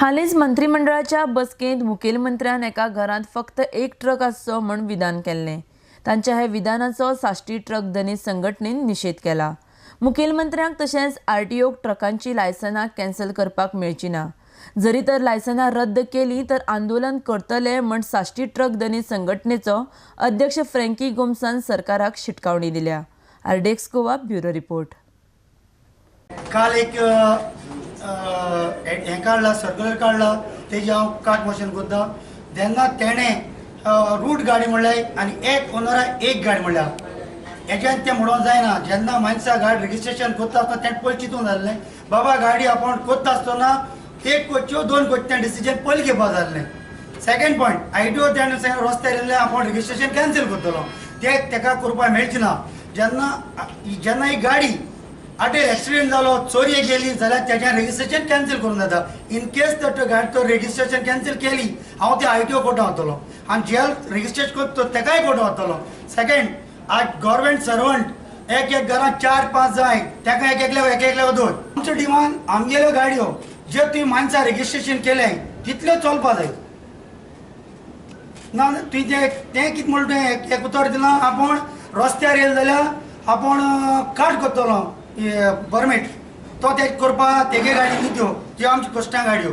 हालींच मंत्रिमंडळाच्या बसकेंत मुखेलमंत्र्यान एका घरांत फक्त एक ट्रक आसचो म्हूण विधान केल्लें. तांच्या हे विधानाचो साश्टी ट्रक धनीस संघटनेन निशेध केला. मुखेलमंत्र्यांक तशेंच आरटीओक ट्रकांची लायसनां कॅन्सल करपाक मेळची ना. जरी तर लायसनां रद्द केली तर आंदोलन करतले म्हूण साश्टी ट्रक धनीस संघटनेचो अध्यक्ष फ्रँकी गोमसान सरकाराक शिटकावणी दिल्या. आरडेक्स गोवा ब्युरो रिपोर्ट. काल एक हें काडला, सर्क्युलर काडला, तेजे हांव काट मोशन करता. जेन्ना तेणें रूट गाडी म्हणल्यार आनी एक ओनराक एक गाडी म्हणल्या, हेज्यान तें म्हणूंक जायना. जेन्ना मनशां गाडी रजिस्ट्रेशन करता आसतना तें पयलीं चिंतूंक जाल्लें, बाबा गाडी आपण करता आसतना एक कोच्यो दोन कोच्यांनी डिसिजन पयलीं घेवपाक जाल्लें. सेकंड पॉयंट, आयटीओ तेणें सांगलें रस्त्यार येयल्लें आपण रजिस्ट्रेशन कॅन्सल करतलो, तें तेका करपाक मेळचें ना. जेन्ना ही गाडी आटेर एक्सिडेंट जालो, चोरी गेली जाल्यार तेजें रजिस्ट्रेशन कॅन्सल करूंक जाता. इन केस तर गाडी तो रजिस्ट्रेशन कॅन्सल केली, हांव ते आयटीओ कोर्टां वतलो आनी जे रजिस्ट्रेशन करता तेकाय कोर्टां वतलो. सेकंड, आज गव्हर्मेंट सर्वंट एक घरांत 4-5 जाय, तेका एक एकल्या दोन. आमच्या टिमान आमगेल्यो गाडयो ज्यो तुवें मनशां रजिस्ट्रेशन केलें तितल्यो चलपा जाय ना. तुवें तें कितें म्हणटा एक उतर दिलां, आपण रस्त्यार येयले जाल्यार आपण काट करतलो परमीट, तो ते करपाक तेगे गाडी त्यो आमच्यो कश्टां गाडयो,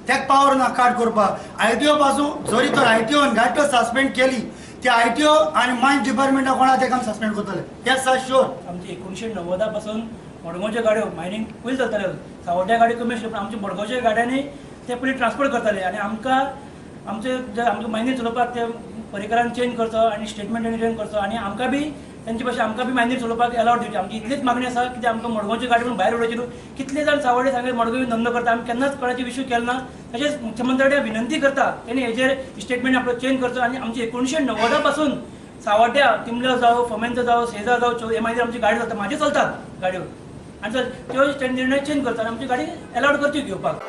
तेका पावर ना काट करपाक. आयटीओ पासून जरी तर आयटीओन गाडी सस्पेंड केली, ती आयटीओ आनी मायन्स डिपार्टमेंटा कोणा तेका सस्पेंड करतले, हें सा श्योर. आमची 1990 पासून मडगांवच्यो गाडयो मायनींग पयलीं चलताल्यो. सावड्ड्या गाडी कमी आशिल्ल्यो, पण आमच्या मडगांवच्या गाड्यांनी ते पयलीं ट्रान्सपोर्ट करताले आनी आमकां मायनींग चलोवपाक ते परिकरान चेंज करचो आनी स्टेटमेंटांनी चेंज करचो आनी आमकां बी तेंचे भाशेन आमकां बी मायनींग चलोवपाक अलावड दिवची. आमची इतलीच मागणी आसा की आमकां मडगांवची गाडी म्हणून भायर उडोवची न्हू. कितले जाण सावड्डे सांगले मडगांव धंदो करता, आमी केन्नाच कोणाची इश्यू केलो ना. तशेंच मुख्यमंत्र्याक विनंती करता तेणी हेजेर स्टेटमेंट आपलो चेंज करचो आनी आमची 1990 पासून सावड्ड्या तिमलो जावं, फोमेंचो जावं, सेजा जावं, हे मागीर आमची गाडी चलता, म्हाज्यो चलतात गाडयो, आनी त्यो निर्णय चेंज करता आनी आमची गाडी अलावड करची घेवपाक.